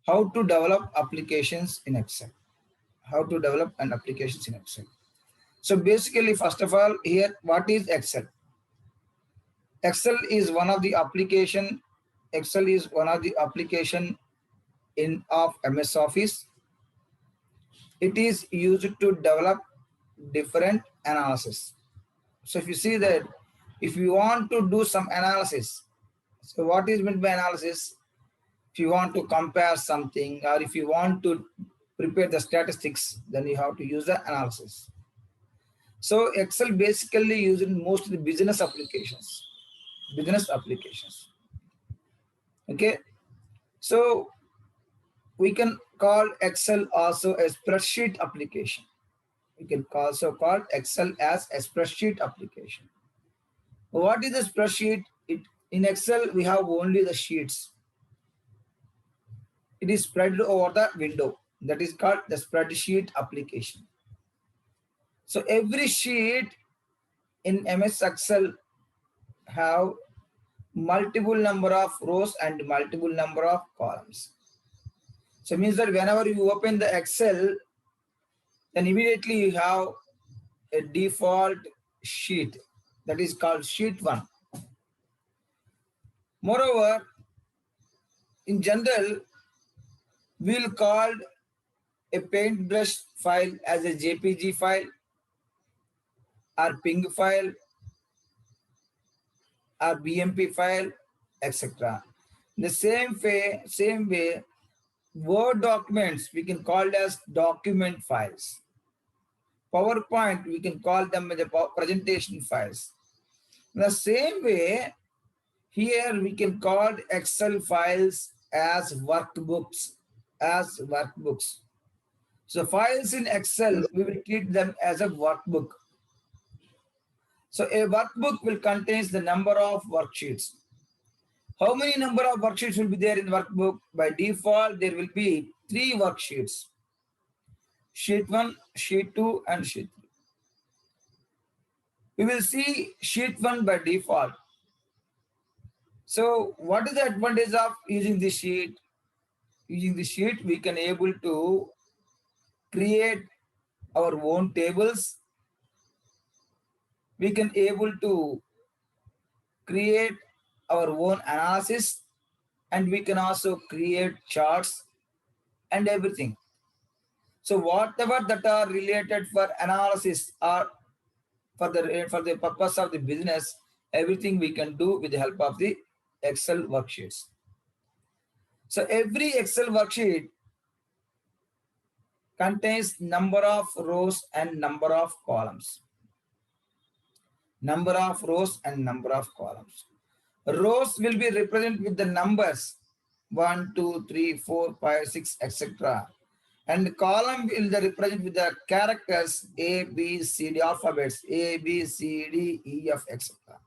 how to develop applications in Excel. How to develop an applications in Excel. So basically, first of all, here, what is Excel? Excel is one of the application. Excel is one of the application in of MS Office. It is used to develop different analysis. So if you see that, if you want to do some analysis, so what is meant by analysis? If you want to compare something or if you want to prepare the statistics, then you have to use the analysis. So Excel basically used in most of the business applications. Business applications. Okay. So we can call Excel also a spreadsheet application. We can also call Excel as a spreadsheet application. What is a spreadsheet? In Excel, we have only the sheets. It is spread over the window. That is called the spreadsheet application. So every sheet in MS Excel have multiple number of rows and multiple number of columns. So it means that whenever you open the Excel, then immediately you have a default sheet that is called sheet 1. Moreover, in general, we'll call a paintbrush file as a JPG file or PNG file or BMP file, etc. In the same way, Word documents we can call as document files. PowerPoint we can call them as the presentation files. In the same way, here we can call Excel files as workbooks. So files in Excel, we will treat them as a workbook. So a workbook will contain the number of worksheets. How many number of worksheets will be there in the workbook? By default, there will be 3 worksheets. Sheet 1, Sheet 2, and Sheet 3. We will see Sheet 1 by default. So what is the advantage of using this sheet? Using the sheet, we can able to create our own tables. We can able to create our own analysis, and we can also create charts and everything. So whatever that are related for analysis or for the purpose of the business, everything we can do with the help of the Excel worksheets. So every Excel worksheet contains number of rows and number of columns. Number of rows and number of columns. Rows will be represented with the numbers 1, 2, 3, 4, 5, 6, etc. And the column will be represented with the characters A, B, C, D, alphabets A, B, C, D, E, F, etc.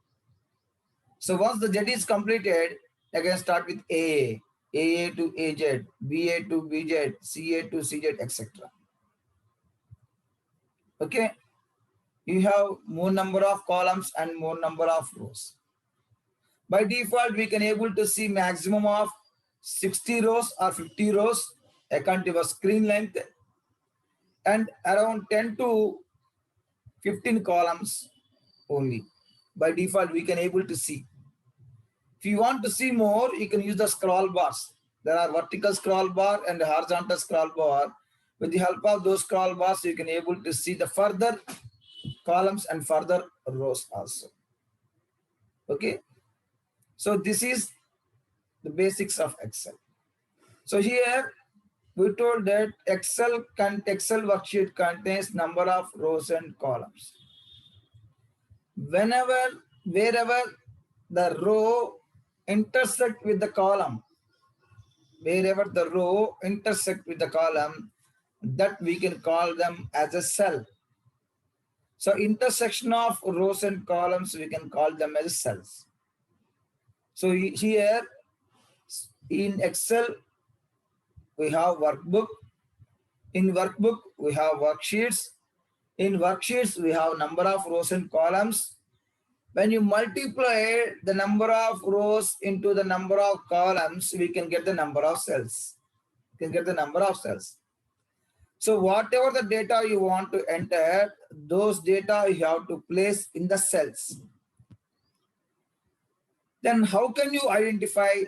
So once the Z is completed, again start with A to AZ, BA to BZ, CA to CZ, etc. Okay. You have more number of columns and more number of rows. By default, we can able to see maximum of 60 rows or 50 rows according to our screen length, and around 10 to 15 columns only. By default, we can able to see. If you want to see more, you can use the scroll bars. There are vertical scroll bar and horizontal scroll bar. With the help of those scroll bars, you can able to see the further columns and further rows also. Okay. So this is the basics of Excel. So here we told that Excel worksheet contains number of rows and columns. Wherever the row intersect with the column, that we can call them as a cell. So intersection of rows and columns, we can call them as cells. So here in Excel, we have workbook. In workbook, we have worksheets. In worksheets, we have number of rows and columns. When you multiply the number of rows into the number of columns, we can get the number of cells. You can get the number of cells. So whatever the data you want to enter, those data you have to place in the cells. Then how can you identify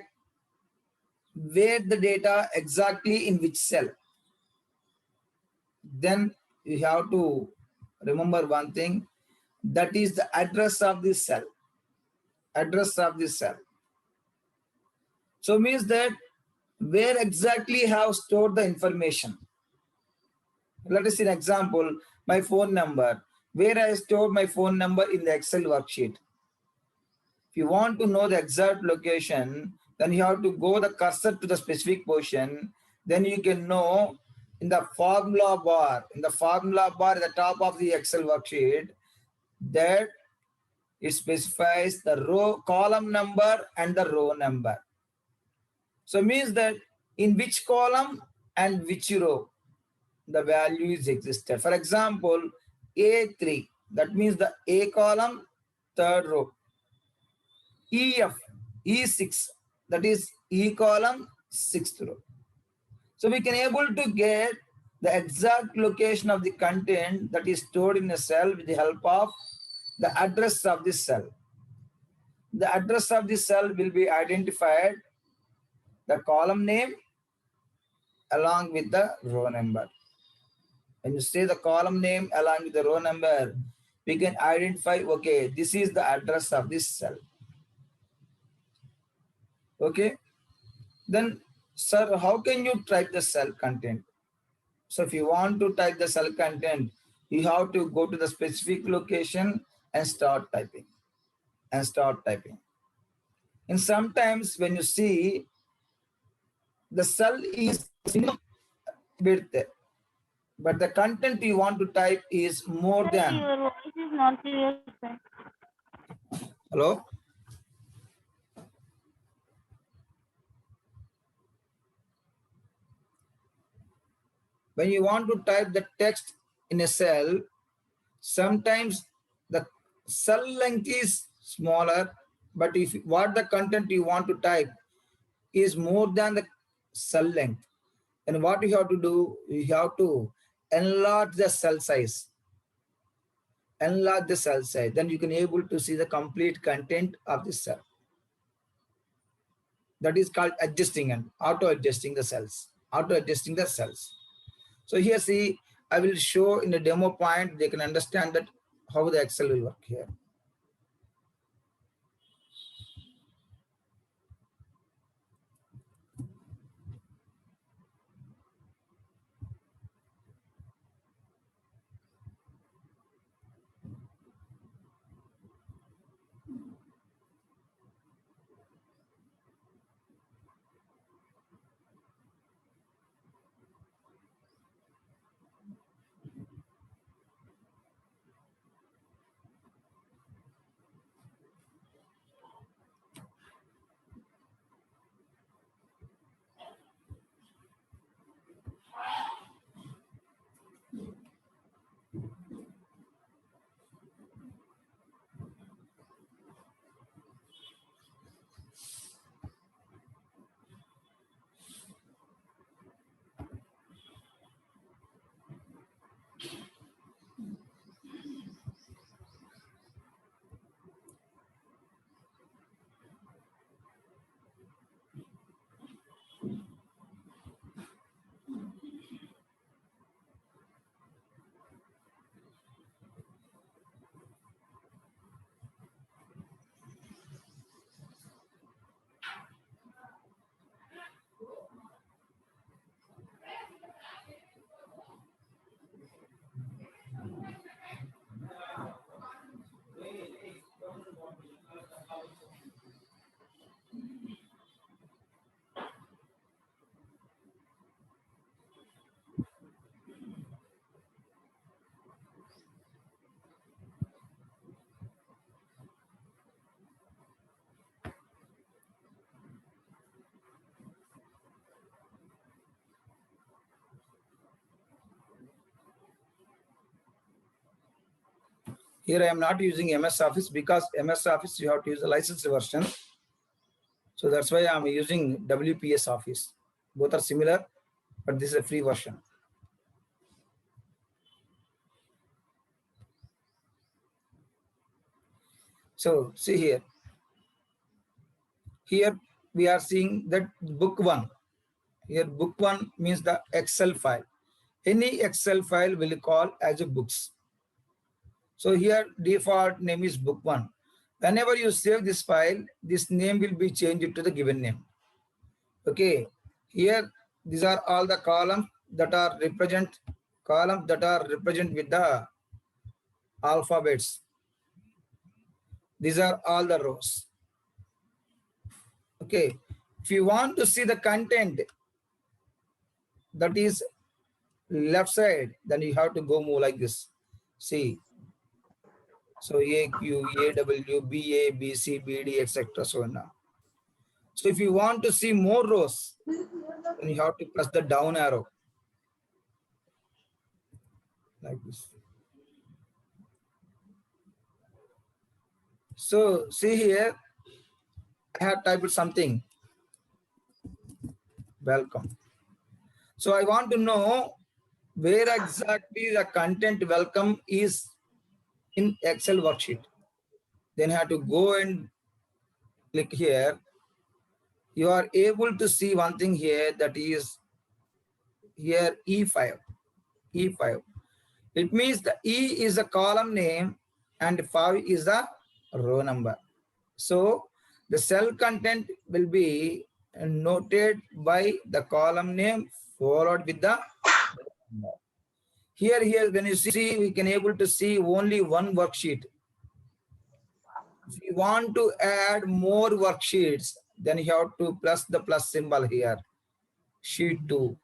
where the data exactly in which cell? Then you have to remember one thing, that is the address of this cell. Address of this cell. So means that where exactly have stored the information. Let us see an example, my phone number. Where I store my phone number in the Excel worksheet. If you want to know the exact location, then you have to go the cursor to the specific position. Then you can know in the formula bar. In the formula bar at the top of the Excel worksheet, that it specifies the row, column number and the row number. So means that in which column and which row the value is existed. For example, A3, that means the A column, third row. EF, E6, that is E column, sixth row. So we can able to get the exact location of the content that is stored in a cell with the help of the address of this cell. The address of this cell will be identified, the column name along with the row number. When you say the column name along with the row number, we can identify, okay, this is the address of this cell. Okay. Then, sir, how can you type the cell content? So if you want to type the cell content, you have to go to the specific location and start typing. And sometimes when you see the cell is width, but the content you want to type is more than. Your voice is not clear, sir. Hello? When you want to type the text in a cell, sometimes the cell length is smaller, but if what the content you want to type is more than the cell length, then what you have to do, you have to enlarge the cell size. Enlarge the cell size, then you can able to see the complete content of the cell. That is called adjusting and auto-adjusting the cells. Auto-adjusting the cells. So here see, I will show in the demo point, they can understand that how the Excel will work here. Here I am not using MS Office because MS Office you have to use the licensed version. So that's why I'm using WPS Office. Both are similar. but this is a free version. So see here. Here we are seeing that book one. Here book one means the Excel file. Any Excel file will call as a books. So here default name is book one. Whenever you save this file, this name will be changed to the given name. Okay. Here these are all the columns that are represent with the alphabets. These are all the rows. Okay. If you want to see the content that is left side, then you have to go move like this. See. So AQ, AW, BA, BC, BD, etc. So now. So if you want to see more rows, then you have to press the down arrow. Like this. So see here, I have typed something. Welcome. So I want to know where exactly the content welcome is in Excel worksheet. Then I have to go and click here. You are able to see one thing here, that is here E5. E5. It means the E is a column name and 5 is the row number. So the cell content will be noted by the column name followed with the number. Here, when you see, we can able to see only one worksheet. If you want to add more worksheets, then you have to plus the plus symbol here. Sheet 2,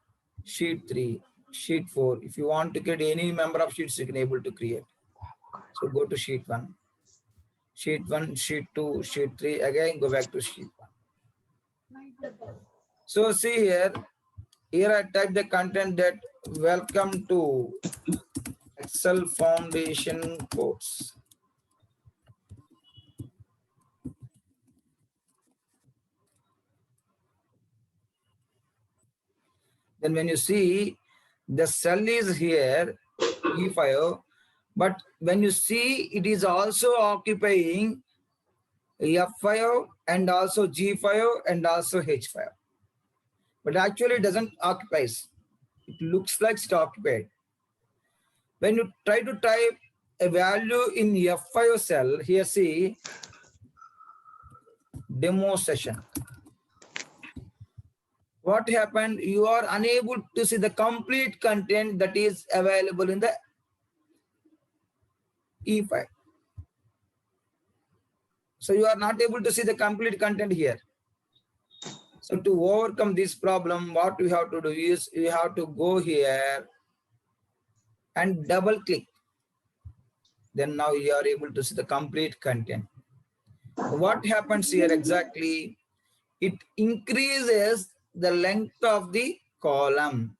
sheet 3, sheet 4. If you want to create any number of sheets, you can able to create. So go to sheet 1. Sheet 1, sheet 2, sheet 3. Again, go back to sheet 1. So see here. Here I type the content that welcome to Excel Foundation course. Then when you see the cell is here, E5, but when you see it is also occupying F5 and also G5 and also H5. But actually it doesn't occupy. It looks like it's occupied. When you try to type a value in F5 cell, here see demo session. What happened? You are unable to see the complete content that is available in the E5. So you are not able to see the complete content here. So to overcome this problem, what we have to do is we have to go here and double click. Then now you are able to see the complete content. What happens here exactly? It increases the length of the column.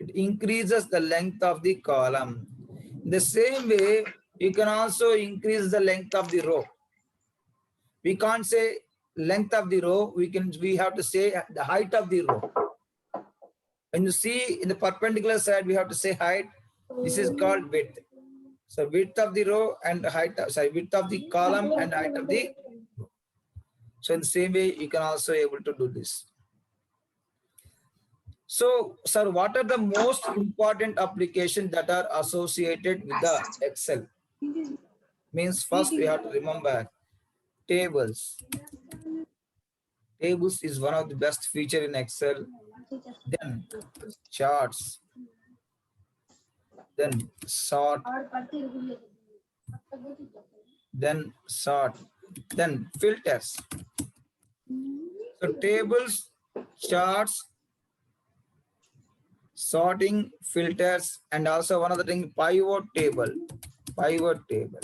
It increases the length of the column. The same way, you can also increase the length of the row. We can't say length of the row, we have to say the height of the row. When you see in the perpendicular side, we have to say height. This is called width. So width of the row and height of, width of the column and height of the row. So in the same way, you can also able to do this. So, sir, what are the most important applications that are associated with the Excel? Means first we have to remember tables. Tables is one of the best feature in Excel. Then charts. Then sort. Then sort. Then filters. So tables, charts, sorting, filters, and also one other thing, pivot table. Pivot table.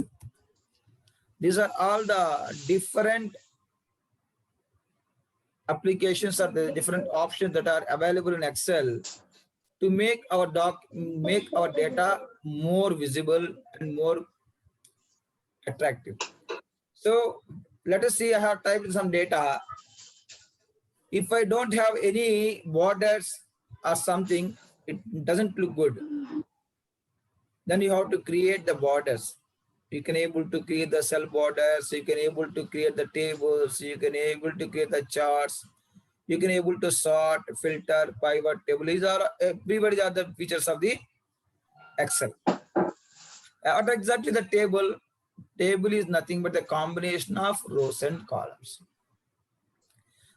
These are all the different applications or the different options that are available in Excel to make our data more visible and more attractive. So let us see, I have typed some data. If I don't have any borders or something, it doesn't look good. Then you have to create the borders. You can able to create the cell borders, you can able to create the tables, you can able to create the charts, you can able to sort, filter, pivot table. These are everybody are the features of the Excel. What exactly the table? Table is nothing but a combination of rows and columns.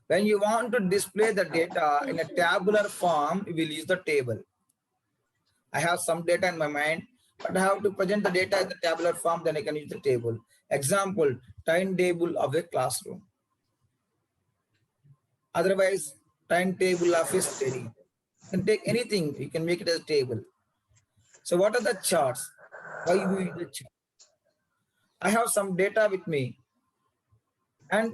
When you want to display the data in a tabular form, you will use the table. I have some data in my mind, but I have to present the data in the tabular form, then I can use the table. Example, timetable of a classroom. Otherwise, timetable of a study. You can take anything, you can make it as a table. So what are the charts? Why do we use the chart? I have some data with me, and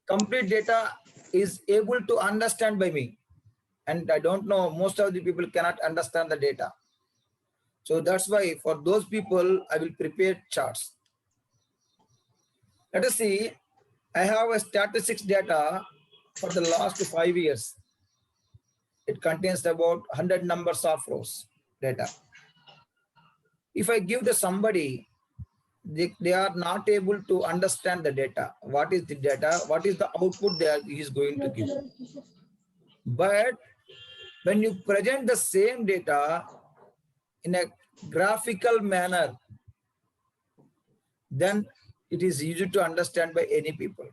complete data is able to understand by me. And I don't know, most of the people cannot understand the data. So that's why for those people, I will prepare charts. Let us see, I have a statistics data for the last 5 years. It contains about 100 numbers of rows data. If I give to somebody, they are not able to understand the data. What is the data? What is the output he is going to give? But when you present the same data in a graphical manner, then it is easy to understand by any people.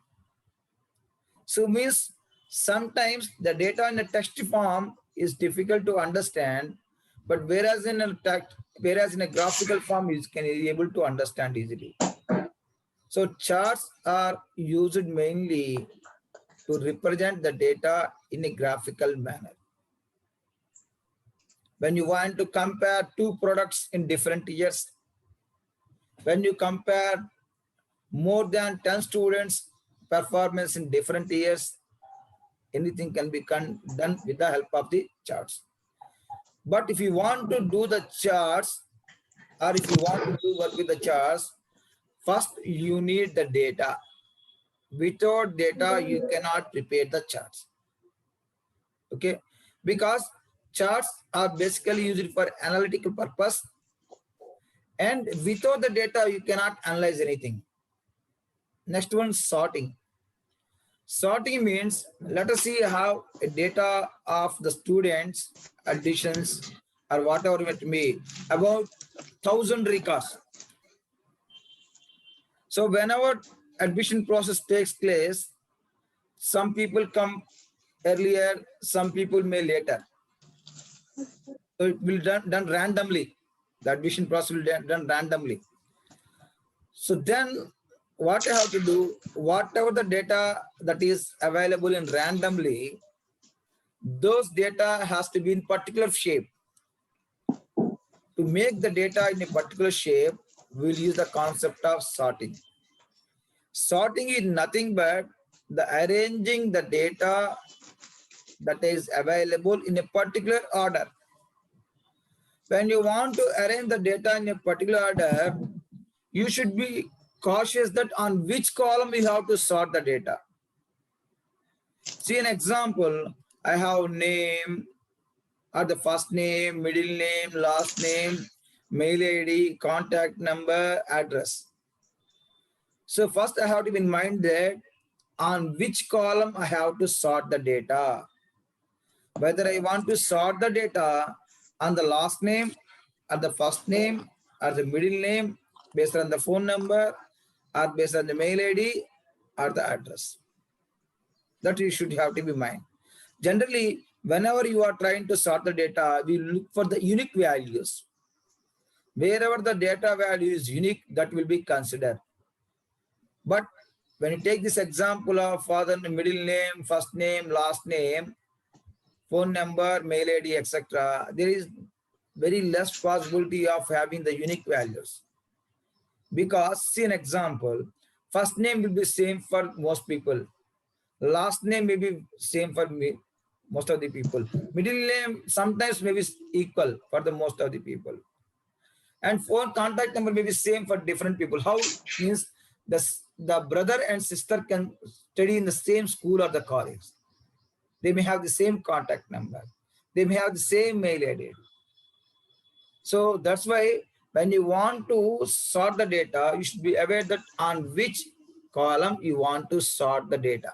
So means sometimes the data in a text form is difficult to understand, but whereas in a graphical form you can be able to understand easily. So charts are used mainly to represent the data in a graphical manner. When you want to compare two products in different years, when you compare more than 10 students' performance in different years, anything can be done with the help of the charts. But if you want to do the charts, or if you want to do work with the charts, first you need the data. Without data, you cannot prepare the charts. Okay, because charts are basically used for analytical purpose, and without the data, you cannot analyze anything. Next one, sorting. Sorting means, let us see how data of the students, additions, or whatever it may be, about 1,000 records. So whenever admission process takes place, some people come earlier, some people may later. So it will be done randomly. The admission process will be done randomly. So then what I have to do, whatever the data that is available in randomly, those data has to be in particular shape. To make the data in a particular shape, we'll use the concept of sorting. Sorting is nothing but the arranging the data that is available in a particular order. When you want to arrange the data in a particular order, you should be cautious that on which column you have to sort the data. See an example, I have name, or the first name, middle name, last name, mail ID, contact number, address. So first I have to be in mind that on which column I have to sort the data. Whether I want to sort the data on the last name, or the first name, or the middle name, based on the phone number, or based on the mail ID, or the address. That you should have to be in mind. Generally, whenever you are trying to sort the data, we look for the unique values. Wherever the data value is unique, that will be considered. But when you take this example of father, middle name, first name, last name, phone number, mail ID, etc., there is very less possibility of having the unique values. Because, see an example, first name will be same for most people. Last name may be same for me, most of the people. Middle name sometimes may be equal for the most of the people. And phone contact number may be same for different people. How means the brother and sister can study in the same school or the college. They may have the same contact number. They may have the same mail ID. So that's why when you want to sort the data, you should be aware that on which column you want to sort the data.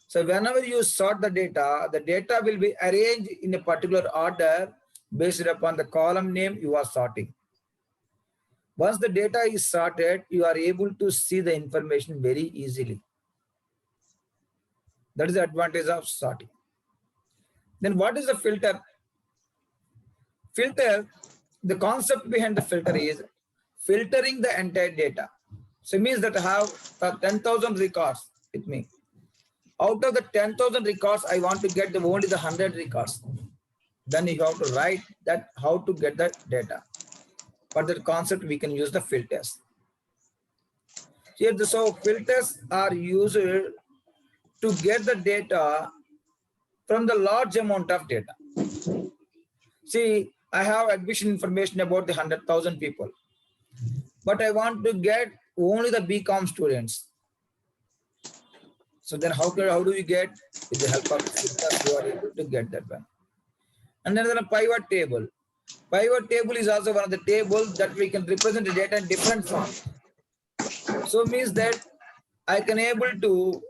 So whenever you sort the data will be arranged in a particular order based upon the column name you are sorting. Once the data is sorted, you are able to see the information very easily. That is the advantage of sorting. Then what is the filter? Filter, the concept behind the filter is filtering the entire data. So it means that I have 10,000 records with me. Out of the 10,000 records, I want to get only the 100 records. Then you have to write that how to get the data. For that concept, we can use the filters. Here, so filters are used to get the data from the large amount of data. See, I have admission information about the 100,000 people, but I want to get only the BCom students. So then how do we get? With the help of filters, you are able to get that one. And then a pivot table. Pivot table is also one of the tables that we can represent the data in different forms. So means that I can able to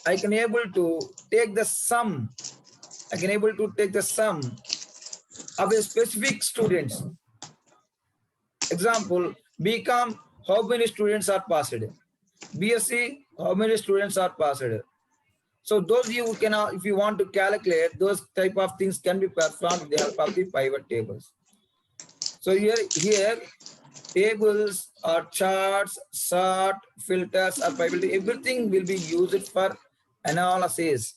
take the sum. I can able to take the sum of a specific students. Example, BCom, how many students are passed? BSc, how many students are passed? So those you can, if you want to calculate, those type of things can be performed with the help of the pivot tables. So here tables or charts, sort, filters, or pivot, everything will be used for analysis.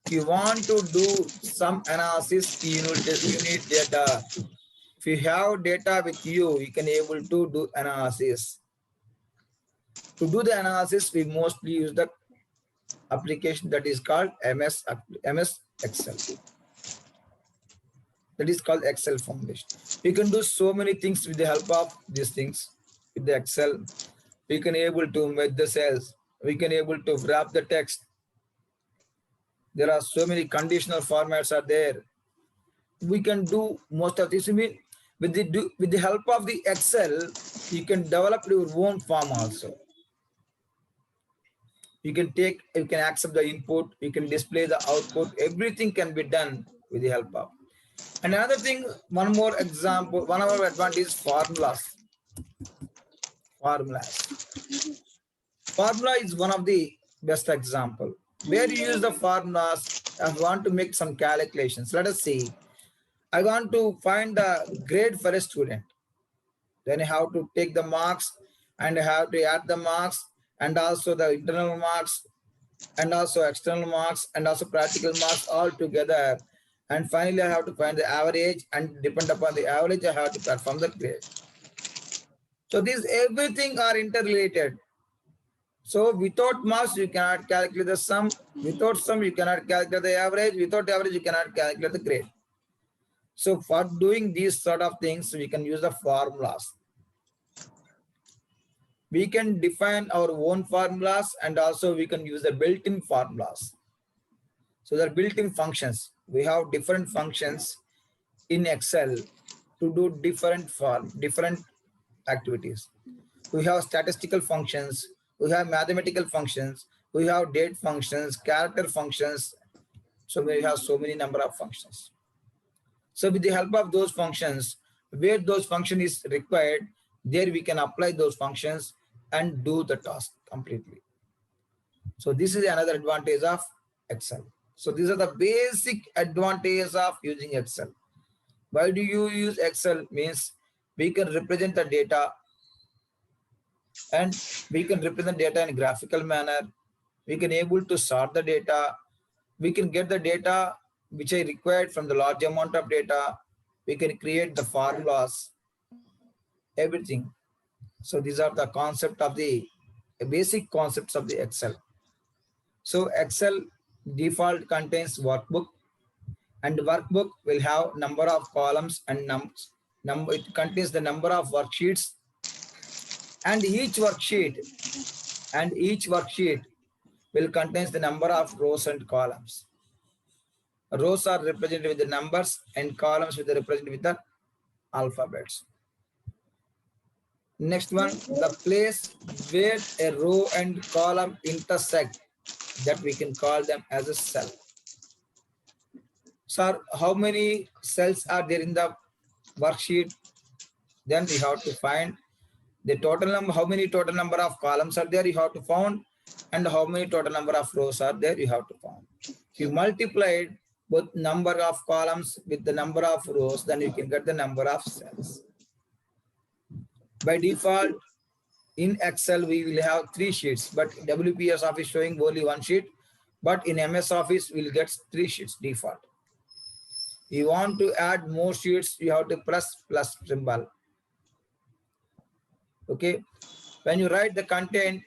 If you want to do some analysis, you need data. If you have data with you, you can able to do analysis. To do the analysis, we mostly use the application that is called MS Excel. That is called Excel Foundation. We can do so many things with the help of these things. With the Excel, we can able to make the cells. We can able to wrap the text. There are so many conditional formats are there. We can do most of this. I mean, with the help of the Excel, you can develop your own form also. You can accept the input, you can display the output, everything can be done with the help of. And another thing, one more example, one of our advantage is formulas. Formula is one of the best example. Where you use the formulas, I want to make some calculations. Let us see. I want to find the grade for a student. Then I have to take the marks and I have to add the marks and also the internal marks and also external marks and also practical marks all together. And finally, I have to find the average, and depend upon the average, I have to perform the grade. So these everything are interrelated. So without marks, you cannot calculate the sum. Without sum, you cannot calculate the average. Without average, you cannot calculate the grade. So for doing these sort of things, we can use the formulas. We can define our own formulas and also we can use the built-in formulas. So there are built-in functions. We have different functions in Excel to do different activities. We have statistical functions, we have mathematical functions, we have date functions, character functions. So we have so many number of functions. So with the help of those functions, where those function is required, there we can apply those functions and do the task completely. So this is another advantage of Excel. So these are the basic advantages of using Excel. Why do you use Excel? Means we can represent the data and we can represent data in a graphical manner. We can able to sort the data. We can get the data which I required from the large amount of data. We can create the formulas, everything. So these are the concept of the basic concepts of the Excel. So Excel default contains workbook, and workbook will have number of columns and it contains the number of worksheets, and each worksheet will contain the number of rows and columns. Rows are represented with the numbers and columns with the represented with the alphabets. Next one, the place where a row and column intersect, that we can call them as a cell. Sir, how many cells are there in the worksheet? Then we have to find the total number, how many total number of columns are there, you have to find, and how many total number of rows are there, you have to find. If you multiplied both number of columns with the number of rows, then you can get the number of cells. By default, in Excel, we will have 3 sheets, but WPS Office showing only 1 sheet, but in MS Office, we'll get 3 sheets default. You want to add more sheets, you have to press plus symbol. Okay. When you write the content,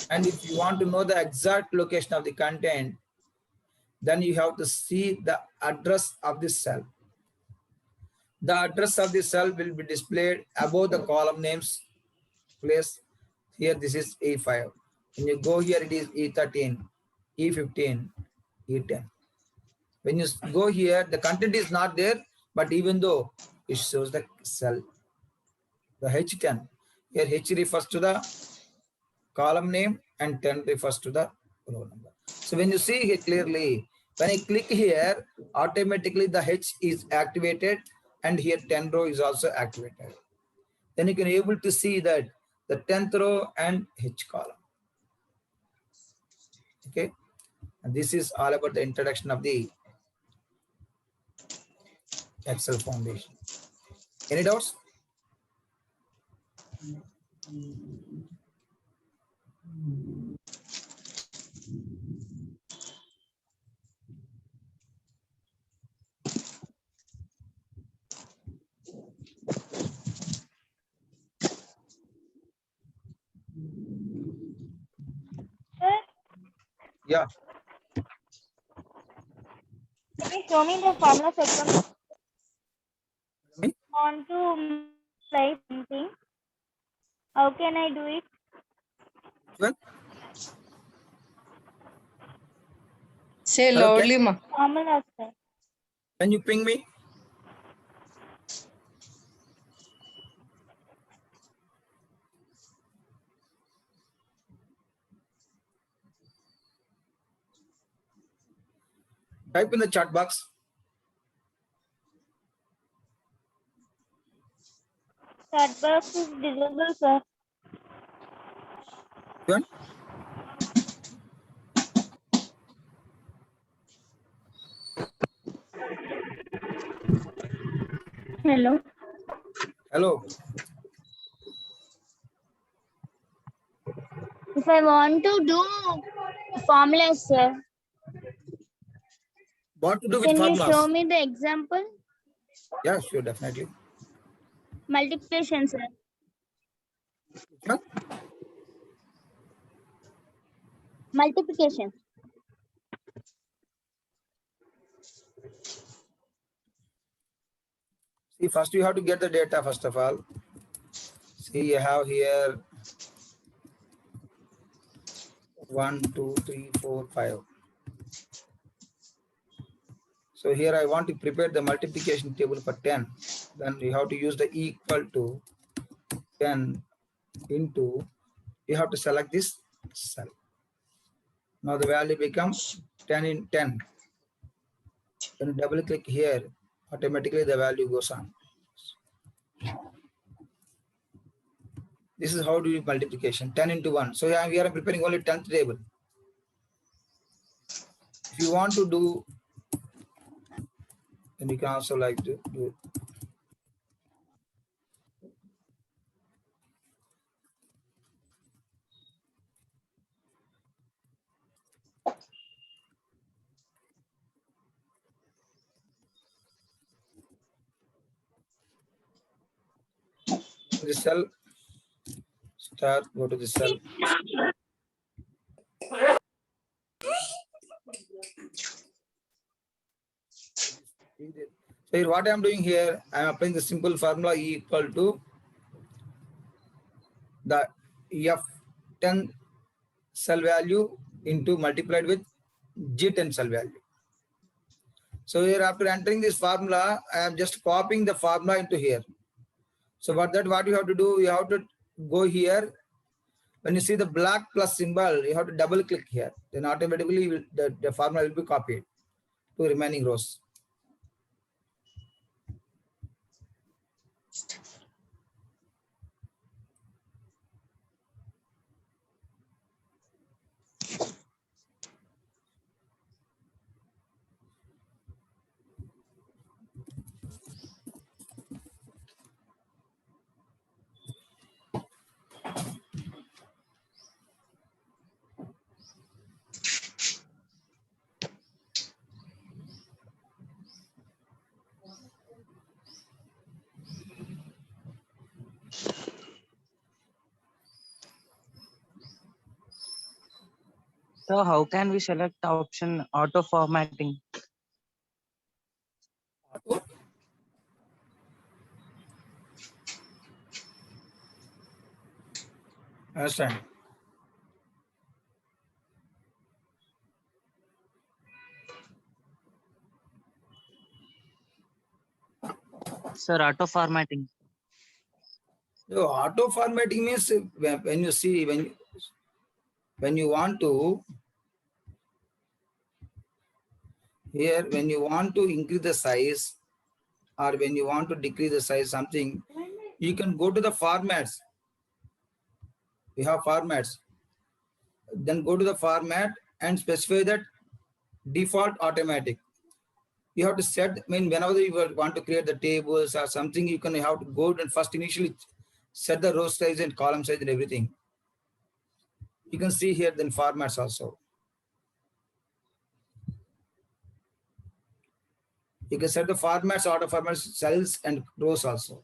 and if you want to know the exact location of the content, then you have to see the address of the cell. The address of the cell will be displayed above the column names place. Here, this is E5. When you go here, it is E13, E15, E10. When you go here, the content is not there, but even though it shows the cell, the H10. Here, H refers to the column name and 10 refers to the row number. So when you see here clearly, when I click here, automatically the H is activated and here 10 row is also activated. Then you can able to see that the 10th row and H column. Okay. And this is all about the introduction of the Excel foundation. Any doubts? Sir, Yeah. can you show me the formula section? Me? I want to apply something. How can I do it? Well, Say hello, loudly, ma. Formula, sir. can you ping me? Type in the chat box. Chat box is disabled, sir. Well, Hello. hello. If I want to do formulas, sir, What to do with can you formulas? show me the example? Yeah, sure, definitely. Multiplication, sir. Well, Multiplication. see, first you have to get the data first of all. See, you have here 1, 2, 3, 4, 5. So here I want to prepare the multiplication table for 10. Then you have to use the equal to 10 into, you have to select this cell. Now the value becomes 10 in 10. When you double click here, automatically the value goes on. This is how do you multiplication, 10 into 1. So here we are preparing only 10th table. If you want to do, then you can also like to do the cell, start, go to the cell. So here what I am doing here, I am applying the simple formula E equal to the F10 cell value into multiplied with G10 cell value. So here after entering this formula, I am just copying the formula into here. So for that, what you have to do, you have to go here. When you see the black plus symbol, you have to double click here. Then automatically the formula will be copied to remaining rows. So how can we select option auto formatting? Understand? Sir, auto formatting. So auto formatting means when you see when you want to here when you want to increase the size or when you want to decrease the size something, you can go to the formats. We have formats. Then go to the format and specify that default automatic. You have to set, whenever you want to create the tables or something, you can have to go and first initially set the row size and column size and everything. You can see here then formats also. You can set the formats, auto formats, cells and rows also.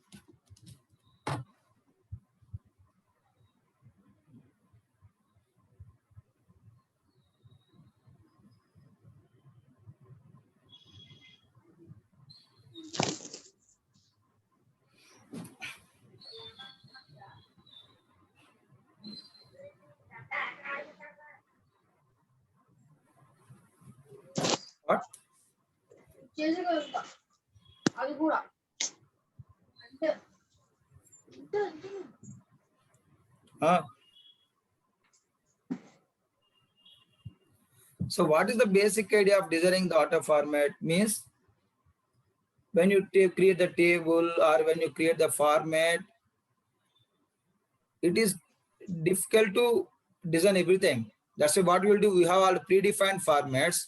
What? So what is the basic idea of designing the auto format? Means when you create the table or when you create the format, it is difficult to design everything. That's why what we'll do, we have all predefined formats.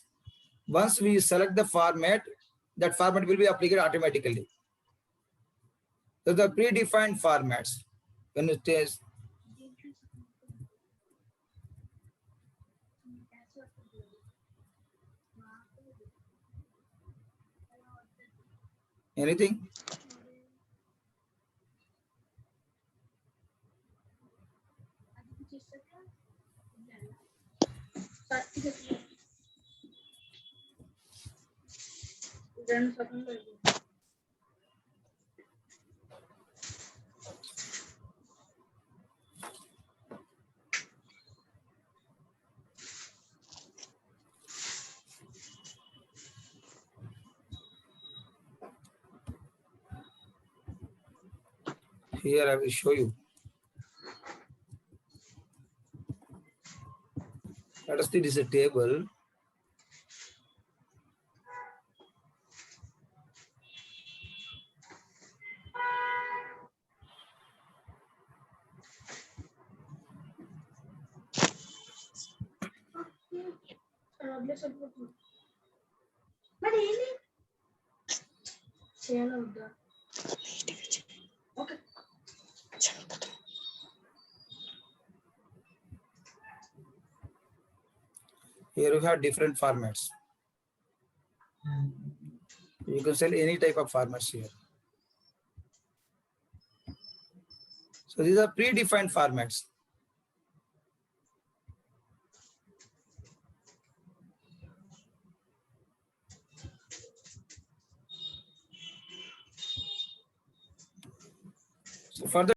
Once we select the format, that format will be applied automatically. So the predefined formats, when it is anything. Here I will show you. Let us see, this is a table. Here we have different formats. You can sell any type of formats here. So these are predefined formats.